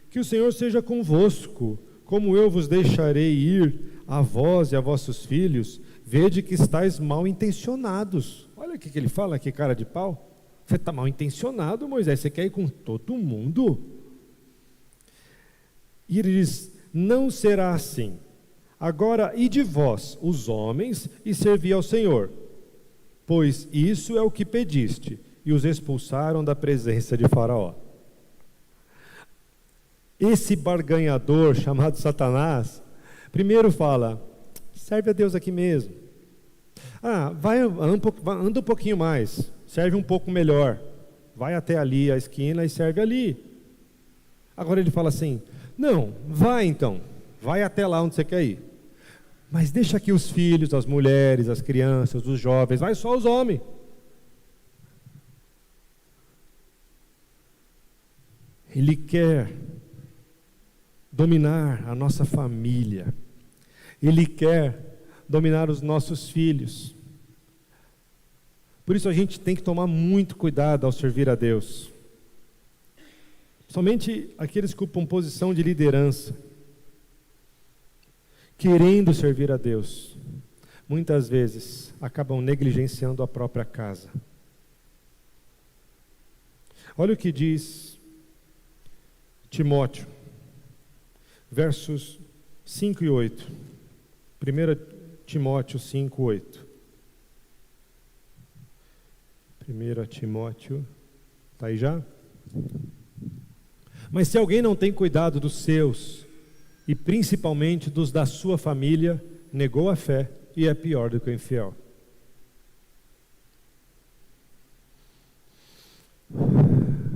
que o Senhor seja convosco, como eu vos deixarei ir, a vós e a vossos filhos, vede que estáis mal intencionados. Olha o que ele fala aqui, cara de pau. Você está mal intencionado, Moisés, você quer ir com todo mundo? E ele diz, não será assim. Agora, ide vós, os homens, e servi ao Senhor, pois isso é o que pediste. E os expulsaram da presença de Faraó. Esse barganhador chamado Satanás, primeiro fala, serve a Deus aqui mesmo. Anda um pouquinho mais, serve um pouco melhor. Vai até ali a esquina e serve ali. Agora ele fala assim, não, vai então, vai até lá onde você quer ir. Mas deixa aqui os filhos, as mulheres, as crianças, os jovens, vai só os homens. Ele quer dominar a nossa família. Ele quer dominar os nossos filhos. Por isso a gente tem que tomar muito cuidado ao servir a Deus. Somente aqueles que ocupam posição de liderança, querendo servir a Deus, muitas vezes acabam negligenciando a própria casa. Olha o que diz Timóteo, versos 5 e 8. 1 Timóteo 5, 8. 1 Timóteo, está aí já? Mas se alguém não tem cuidado dos seus, e principalmente dos da sua família, negou a fé e é pior do que o infiel.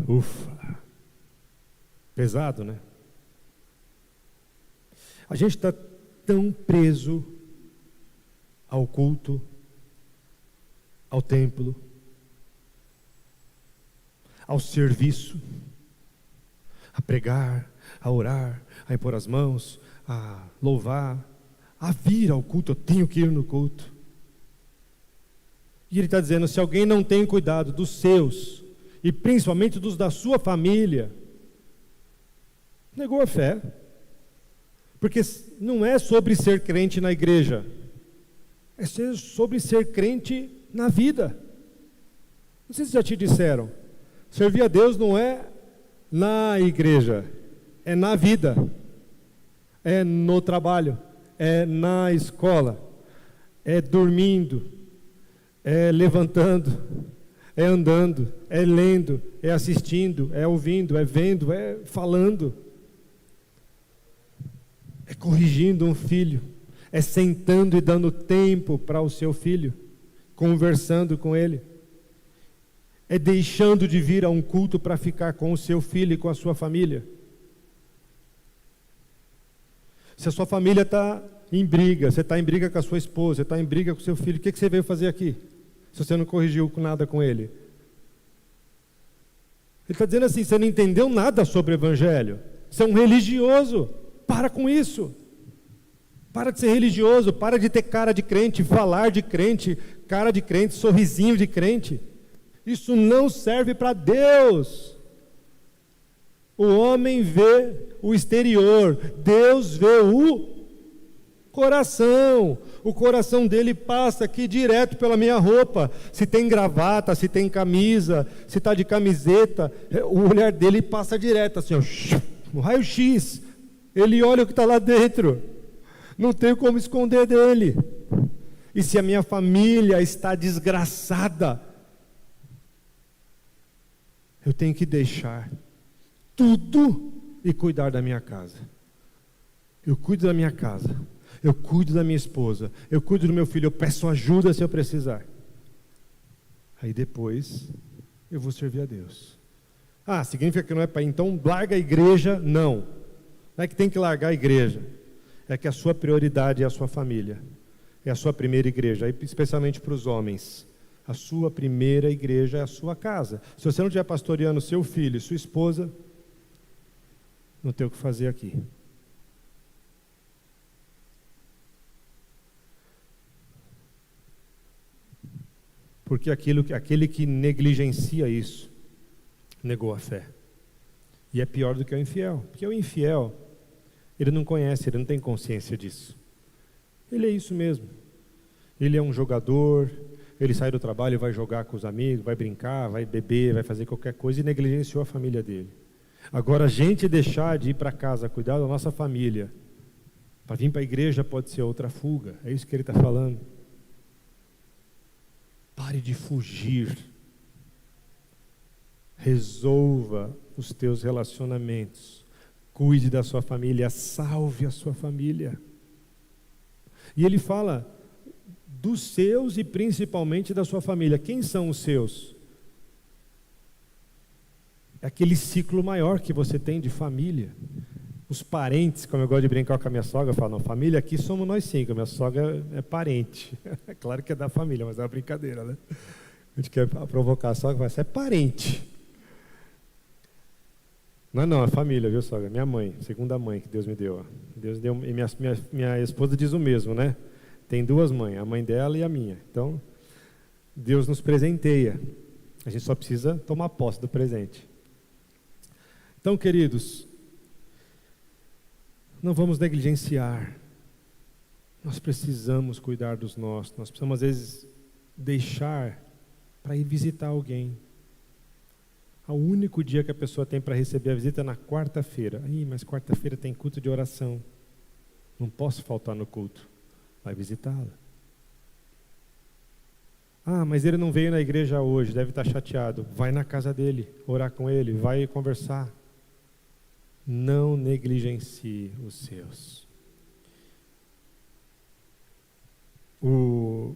Ufa! Pesado, né? A gente está tão preso ao culto, ao templo, ao serviço, a pregar, a orar, a impor as mãos, a louvar, a vir ao culto. Eu tenho que ir no culto. E ele está dizendo, se alguém não tem cuidado dos seus, e principalmente dos da sua família, negou a fé. Porque não é sobre ser crente na igreja, é sobre ser crente na vida. Não sei se já te disseram, servir a Deus não é na igreja, é na vida, é no trabalho, é na escola, é dormindo, é levantando, é andando, é lendo, é assistindo, é ouvindo, é vendo, é falando, é corrigindo um filho, é sentando e dando tempo para o seu filho, conversando com ele, é deixando de vir a um culto para ficar com o seu filho e com a sua família. Se a sua família está em briga, você está em briga com a sua esposa, você está em briga com o seu filho, o que você veio fazer aqui? Se você não corrigiu nada com ele. Ele está dizendo assim, você não entendeu nada sobre o Evangelho, você é um religioso, para com isso. Para de ser religioso, para de ter cara de crente, falar de crente, cara de crente, sorrisinho de crente. Isso não serve para Deus. O homem vê o exterior, Deus vê o coração. O coração dele passa aqui direto pela minha roupa. Se tem gravata, se tem camisa, se está de camiseta, o olhar dele passa direto, assim, ó, no raio-x. Ele olha o que está lá dentro. Não tenho como esconder dele. E se a minha família está desgraçada, eu tenho que deixar tudo e cuidar da minha casa. Eu cuido da minha casa, eu cuido da minha esposa, eu cuido do meu filho, eu peço ajuda se eu precisar. Aí depois eu vou servir a Deus. Ah, significa que não é para ir, então larga a igreja? Não. Não é que tem que largar a igreja, é que a sua prioridade é a sua família, é a sua primeira igreja, especialmente para os homens. A sua primeira igreja é a sua casa. Se você não estiver pastoreando seu filho e sua esposa, não tem o que fazer aqui. Porque aquele que negligencia isso, negou a fé. E é pior do que o infiel. Porque o infiel, ele não conhece, ele não tem consciência disso. Ele é isso mesmo. Ele é um jogador, ele sai do trabalho e vai jogar com os amigos, vai brincar, vai beber, vai fazer qualquer coisa e negligenciou a família dele. Agora, a gente deixar de ir para casa, cuidar da nossa família, para vir para a igreja pode ser outra fuga. É isso que ele está falando. Pare de fugir. Resolva os teus relacionamentos. Cuide da sua família, salve a sua família. E ele fala dos seus e principalmente da sua família. Quem são os seus? É aquele ciclo maior que você tem de família. Os parentes, como eu gosto de brincar com a minha sogra, eu falo, não, família aqui somos nós 5, a minha sogra é parente. É claro que é da família, mas é uma brincadeira, né? A gente quer provocar a sogra, mas é parente. Não, é família, viu, sogra? Minha mãe, segunda mãe que Deus me deu. Ó. Deus deu, e minha esposa diz o mesmo, né? Tem duas mães, a mãe dela e a minha. Então, Deus nos presenteia. A gente só precisa tomar posse do presente. Então, queridos, não vamos negligenciar. Nós precisamos cuidar dos nossos. Nós precisamos, às vezes, deixar para ir visitar alguém. O único dia que a pessoa tem para receber a visita é na quarta-feira. Mas quarta-feira tem culto de oração. Não posso faltar no culto. Vai visitá-la. Mas ele não veio na igreja hoje, deve estar chateado. Vai na casa dele, orar com ele, vai conversar. Não negligencie os seus. O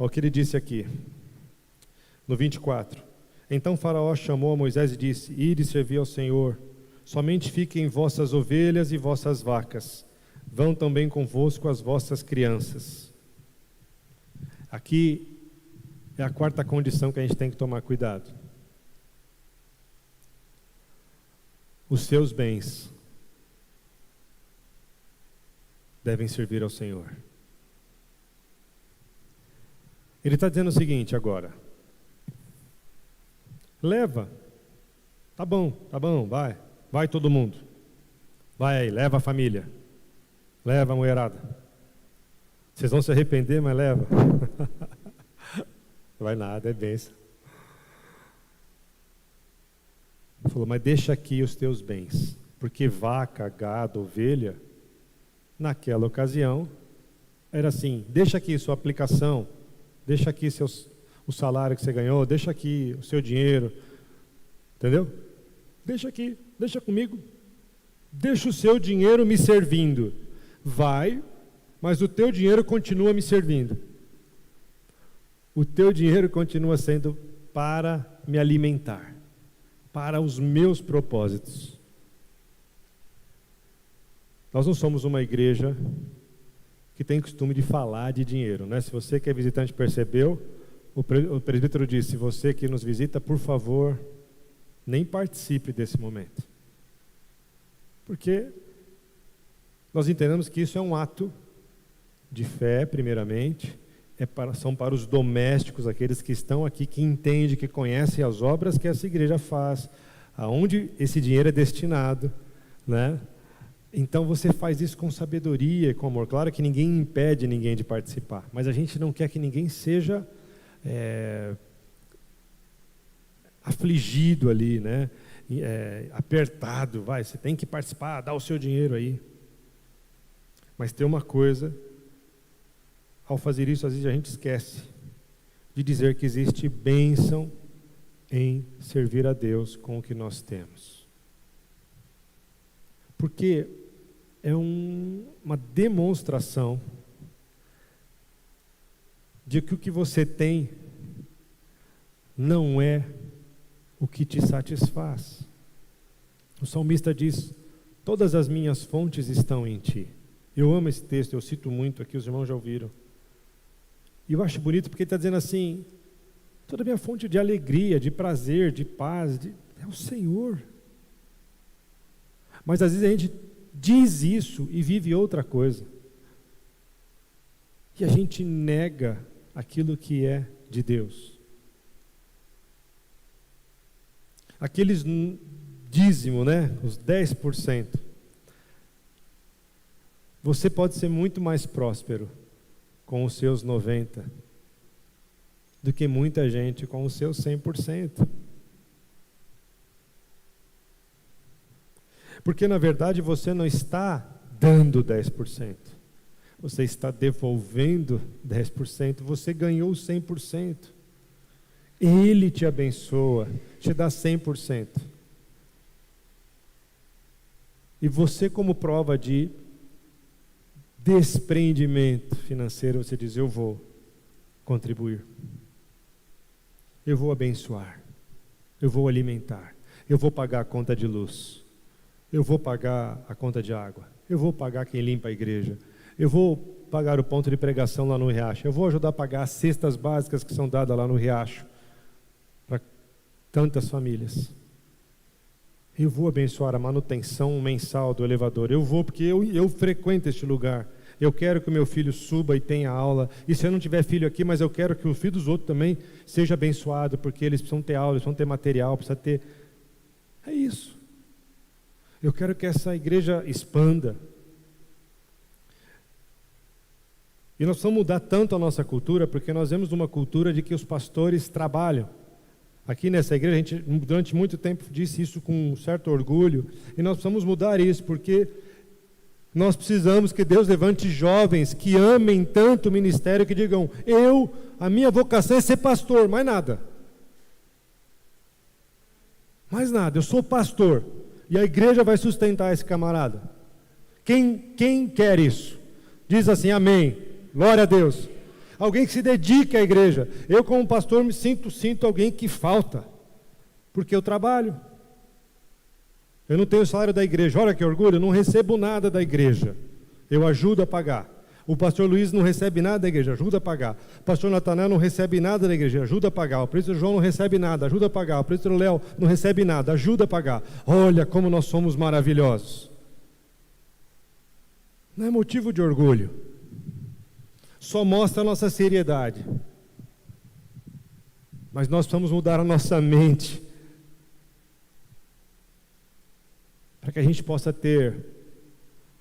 que ele disse aqui, no 24. Então Faraó chamou a Moisés e disse: Ide servir ao Senhor, somente fiquem vossas ovelhas e vossas vacas, vão também convosco as vossas crianças. Aqui é a quarta condição que a gente tem que tomar cuidado. Os seus bens devem servir ao Senhor. Ele está dizendo o seguinte agora: leva, tá bom, vai todo mundo, vai aí, leva a família, leva a mulherada. Vocês vão se arrepender, mas leva. Não vai nada, é bênção. Ele falou: mas deixa aqui os teus bens, porque vaca, gado, ovelha, naquela ocasião, era assim: deixa aqui sua aplicação, deixa aqui o salário que você ganhou, deixa aqui o seu dinheiro, entendeu? Deixa aqui, deixa comigo, deixa o seu dinheiro me servindo, vai, mas o teu dinheiro continua me servindo. O teu dinheiro continua sendo para me alimentar, para os meus propósitos. Nós não somos uma igreja que tem costume de falar de dinheiro, né? Se você que é visitante percebeu, o presbítero disse: se você que nos visita, por favor, nem participe desse momento. Porque nós entendemos que isso é um ato de fé, primeiramente, são para os domésticos, aqueles que estão aqui, que entendem, que conhecem as obras que essa igreja faz, aonde esse dinheiro é destinado, né? Então você faz isso com sabedoria e com amor. Claro que ninguém impede ninguém de participar, mas a gente não quer que ninguém seja afligido ali, né? Apertado, você tem que participar, dá o seu dinheiro aí. Mas tem uma coisa: ao fazer isso, às vezes a gente esquece de dizer que existe bênção em servir a Deus com o que nós temos. Porque é uma demonstração de que o que você tem não é o que te satisfaz. O salmista diz: todas as minhas fontes estão em ti. Eu amo esse texto, eu cito muito aqui, os irmãos já ouviram. E eu acho bonito porque ele está dizendo assim: toda a minha fonte de alegria, de prazer, de paz, é o Senhor. Mas às vezes a gente diz isso e vive outra coisa. E a gente nega aquilo que é de Deus. Aqueles dízimo, né? Os 10%. Você pode ser muito mais próspero com os seus 90% do que muita gente com os seus 100%. Porque na verdade você não está dando 10%, você está devolvendo 10%, você ganhou 100%. Ele te abençoa, te dá 100%. E você, como prova de desprendimento financeiro, você diz: eu vou contribuir, eu vou abençoar, eu vou alimentar, eu vou pagar a conta de luz, eu vou pagar a conta de água, eu vou pagar quem limpa a igreja, eu vou pagar o ponto de pregação lá no Riacho, eu vou ajudar a pagar as cestas básicas que são dadas lá no Riacho para tantas famílias. Eu vou abençoar a manutenção mensal do elevador. Eu vou porque eu frequento este lugar. Eu quero que o meu filho suba e tenha aula. E se eu não tiver filho aqui, mas eu quero que o filho dos outros também seja abençoado, porque eles precisam ter aula, eles precisam ter material, precisam ter... É isso. Eu quero que essa igreja expanda. E nós precisamos mudar tanto a nossa cultura, porque nós vemos uma cultura de que os pastores trabalham. Aqui nessa igreja, a gente durante muito tempo disse isso com um certo orgulho, e nós precisamos mudar isso, porque nós precisamos que Deus levante jovens que amem tanto o ministério, que digam, a minha vocação é ser pastor, mais nada. Mais nada, eu sou pastor, e a igreja vai sustentar esse camarada. Quem quer isso? Diz assim, amém, glória a Deus. Alguém que se dedique à igreja. Eu, como pastor, me sinto alguém que falta, porque eu trabalho. Eu não tenho o salário da igreja. Olha que orgulho, eu não recebo nada da igreja. Eu ajudo a pagar. O pastor Luiz não recebe nada da igreja, ajuda a pagar. O pastor Natanael não recebe nada da igreja, ajuda a pagar. O presbítero João não recebe nada, ajuda a pagar. O presbítero Léo não recebe nada, ajuda a pagar. Olha como nós somos maravilhosos. Não é motivo de orgulho. Só mostra a nossa seriedade. Mas nós precisamos mudar a nossa mente, para que a gente possa ter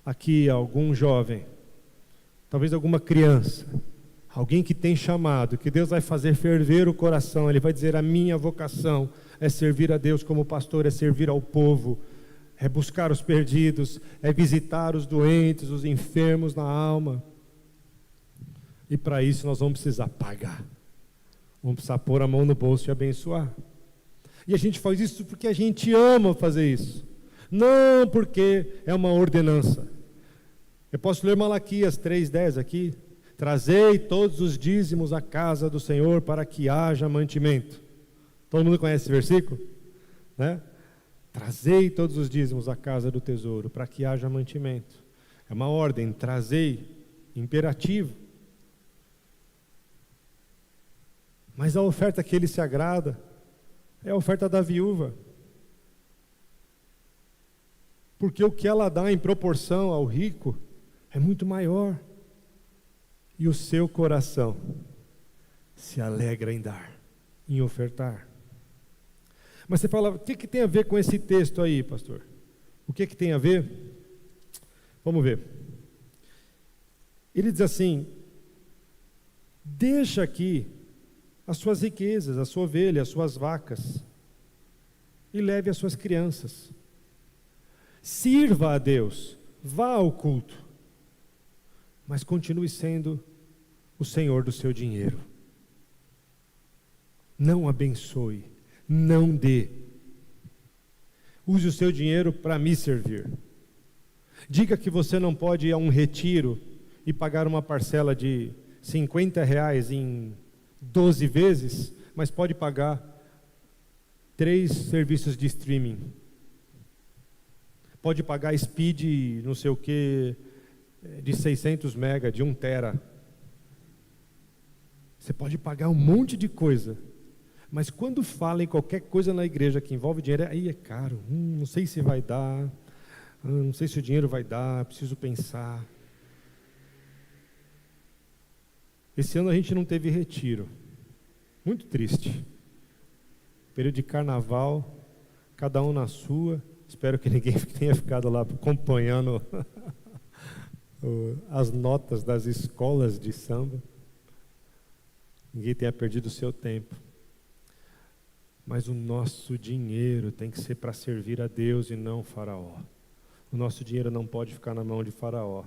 aqui algum jovem, talvez alguma criança, alguém que tem chamado, que Deus vai fazer ferver o coração. Ele vai dizer, a minha vocação é servir a Deus como pastor, é servir ao povo, é buscar os perdidos, é visitar os doentes, os enfermos na alma. E para isso nós vamos precisar pagar. Vamos precisar pôr a mão no bolso e abençoar. E a gente faz isso porque a gente ama fazer isso. Não porque é uma ordenança. Eu posso ler Malaquias 3:10 aqui. Trazei todos os dízimos à casa do Senhor para que haja mantimento. Todo mundo conhece esse versículo? Né? Trazei todos os dízimos à casa do tesouro para que haja mantimento. É uma ordem, trazei, imperativo. Mas a oferta que ele se agrada é a oferta da viúva. Porque o que ela dá em proporção ao rico é muito maior. E o seu coração se alegra em dar, em ofertar. Mas você fala, o que tem a ver com esse texto aí, pastor? O que tem a ver? Vamos ver. Ele diz assim, deixa aqui as suas riquezas, a sua ovelha, as suas vacas, e leve as suas crianças. Sirva a Deus, vá ao culto, mas continue sendo o Senhor do seu dinheiro. Não abençoe, não dê. Use o seu dinheiro para me servir. Diga que você não pode ir a um retiro e pagar uma parcela de R$50 em 12 vezes, mas pode pagar 3 serviços de streaming. Pode pagar speed, não sei o que, de 600 mega, de 1 tera. Você pode pagar um monte de coisa, mas quando fala em qualquer coisa na igreja que envolve dinheiro, aí é caro, não sei se vai dar, não sei se o dinheiro vai dar, preciso pensar. Esse ano a gente não teve retiro, muito triste. Período de carnaval, cada um na sua. Espero que ninguém tenha ficado lá acompanhando as notas das escolas de samba. Ninguém tenha perdido o seu tempo. Mas o nosso dinheiro tem que ser para servir a Deus e não Faraó. O nosso dinheiro não pode ficar na mão de Faraó.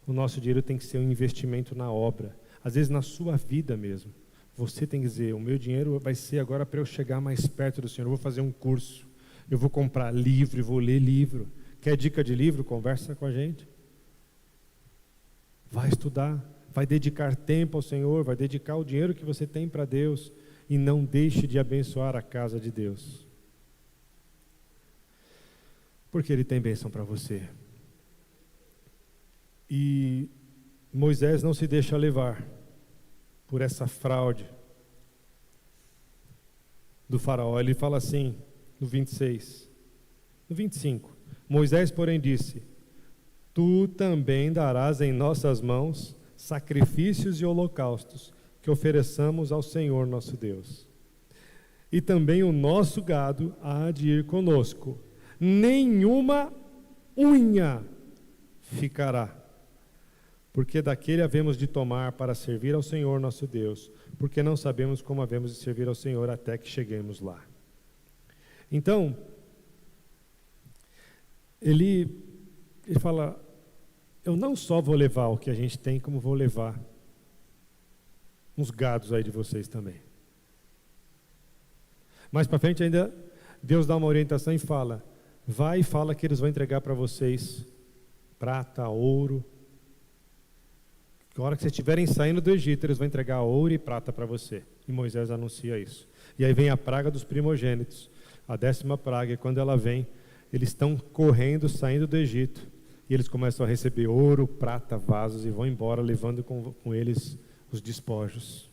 O nosso dinheiro tem que ser um investimento na obra. Às vezes na sua vida mesmo. Você tem que dizer, o meu dinheiro vai ser agora para eu chegar mais perto do Senhor. Eu vou fazer um curso. Eu vou comprar livro e vou ler livro. Quer dica de livro? Conversa com a gente. Vai estudar. Vai dedicar tempo ao Senhor. Vai dedicar o dinheiro que você tem para Deus. E não deixe de abençoar a casa de Deus. Porque Ele tem bênção para você. E Moisés não se deixa levar por essa fraude do faraó. Ele fala assim, no 26, No 25, Moisés, porém, disse: Tu também darás em nossas mãos sacrifícios e holocaustos que ofereçamos ao Senhor nosso Deus. E também o nosso gado há de ir conosco. Nenhuma unha ficará, porque daquele havemos de tomar para servir ao Senhor nosso Deus, porque não sabemos como havemos de servir ao Senhor até que cheguemos lá. Então, ele fala: eu não só vou levar o que a gente tem, como vou levar uns gados aí de vocês também. Mais para frente ainda, Deus dá uma orientação e fala: vai e fala que eles vão entregar para vocês prata, ouro. Na hora que vocês estiverem saindo do Egito, eles vão entregar ouro e prata para você. E Moisés anuncia isso. E aí vem a praga dos primogênitos, a 10ª praga, e quando ela vem, eles estão correndo, saindo do Egito, e eles começam a receber ouro, prata, vasos, e vão embora, levando com eles os despojos.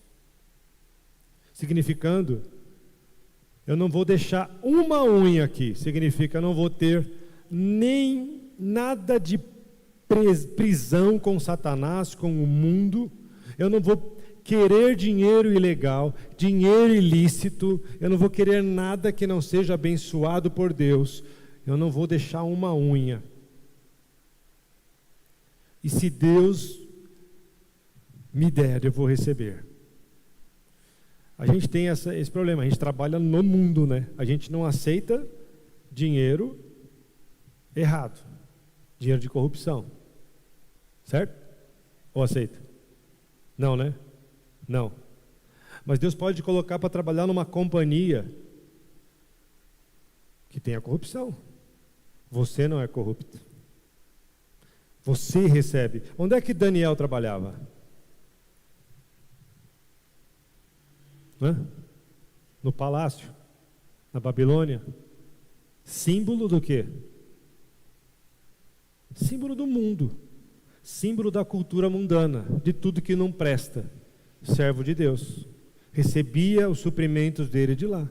Significando, eu não vou deixar uma unha aqui, significa, eu não vou ter nem nada de prisão com Satanás, com o mundo, eu não vou querer dinheiro ilegal, dinheiro ilícito, eu não vou querer nada que não seja abençoado por Deus, eu não vou deixar uma unha. E se Deus me der, eu vou receber. A gente tem esse problema, a gente trabalha no mundo, né? A gente não aceita dinheiro errado, dinheiro de corrupção, certo? Ou aceita? Não, né? Não. Mas Deus pode colocar para trabalhar numa companhia que tenha corrupção. Você não é corrupto. Você recebe. Onde é que Daniel trabalhava? No palácio, na Babilônia. Símbolo do quê? Símbolo do mundo. Símbolo da cultura mundana, de tudo que não presta. Servo de Deus. Recebia os suprimentos dele de lá.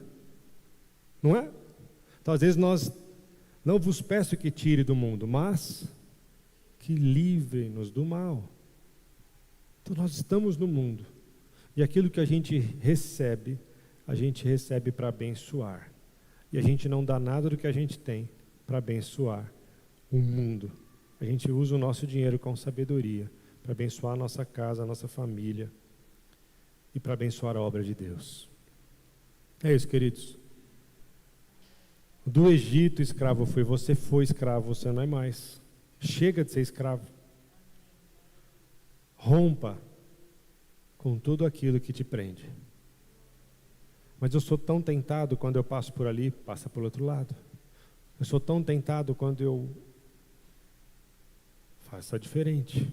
Não é? Então, às vezes nós não vos peço que tire do mundo, mas que livre-nos do mal. Então nós estamos no mundo. E aquilo que a gente recebe para abençoar. E a gente não dá nada do que a gente tem para abençoar o mundo. A gente usa o nosso dinheiro com sabedoria para abençoar a nossa casa, a nossa família e para abençoar a obra de Deus. É isso, queridos. Do Egito escravo fui, você foi escravo, você não é mais. Chega de ser escravo. Rompa com tudo aquilo que te prende. Mas eu sou tão tentado quando eu passo por ali, passa por outro lado. Eu sou tão tentado quando eu faço diferente.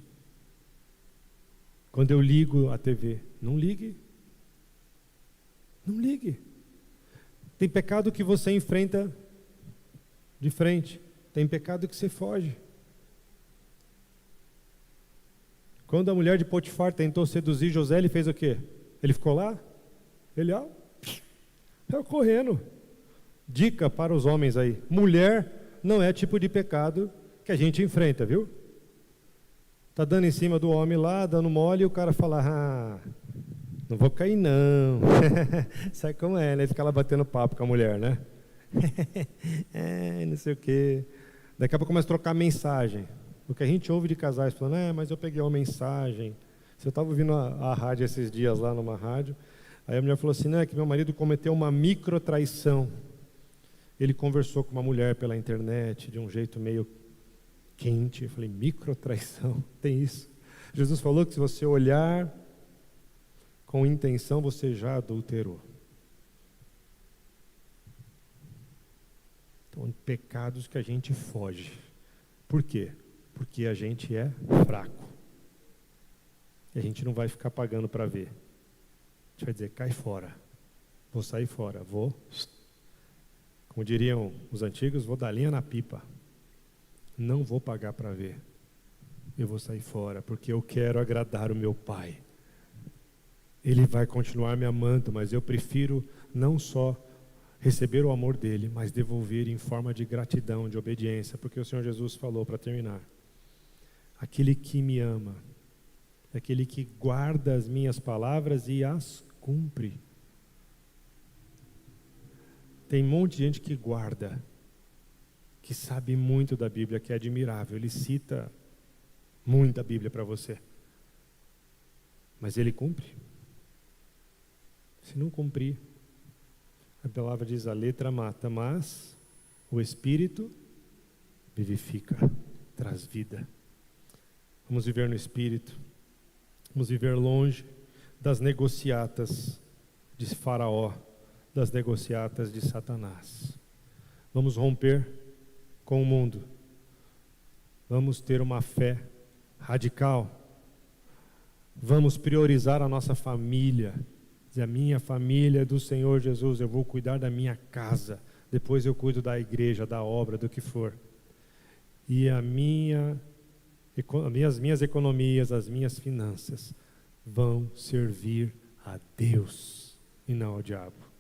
Quando eu ligo a TV, não ligue. Não ligue. Tem pecado que você enfrenta de frente. Tem pecado que você foge. Quando a mulher de Potifar tentou seduzir José, ele fez o quê? Ele ficou lá? Ele, saiu correndo. Dica para os homens aí. Mulher não é tipo de pecado que a gente enfrenta, viu? Tá dando em cima do homem lá, dando mole, e o cara fala, não vou cair não. Sabe como é, né? Fica lá batendo papo com a mulher, né? Não sei o quê. Daqui a pouco começa a trocar mensagem. O que a gente ouve de casais falando, mas eu peguei uma mensagem. Eu estava ouvindo a rádio esses dias lá numa rádio. Aí a mulher falou assim, é que meu marido cometeu uma microtraição. Ele conversou com uma mulher pela internet de um jeito meio quente. Eu falei, microtraição? Tem isso? Jesus falou que se você olhar com intenção, você já adulterou. Então, pecados que a gente foge. Por quê? Porque a gente é fraco. E a gente não vai ficar pagando para ver. A gente vai dizer, cai fora. Vou sair fora. Vou, como diriam os antigos, vou dar linha na pipa. Não vou pagar para ver. Eu vou sair fora, porque eu quero agradar o meu Pai. Ele vai continuar me amando, mas eu prefiro não só receber o amor dele, mas devolver em forma de gratidão, de obediência, porque o Senhor Jesus falou, para terminar, aquele que me ama, aquele que guarda as minhas palavras e as cumpre. Tem um monte de gente que guarda, que sabe muito da Bíblia, que é admirável, ele cita muita Bíblia para você, mas ele cumpre? Se não cumprir, a palavra diz, a letra mata, mas o Espírito vivifica, traz vida. Vamos viver no Espírito, vamos viver longe das negociatas de Faraó, das negociatas de Satanás. Vamos romper com o mundo, vamos ter uma fé radical, vamos priorizar a nossa família, a minha família é do Senhor Jesus, eu vou cuidar da minha casa, depois eu cuido da igreja, da obra, do que for. E as minhas economias, as minhas finanças vão servir a Deus e não ao diabo.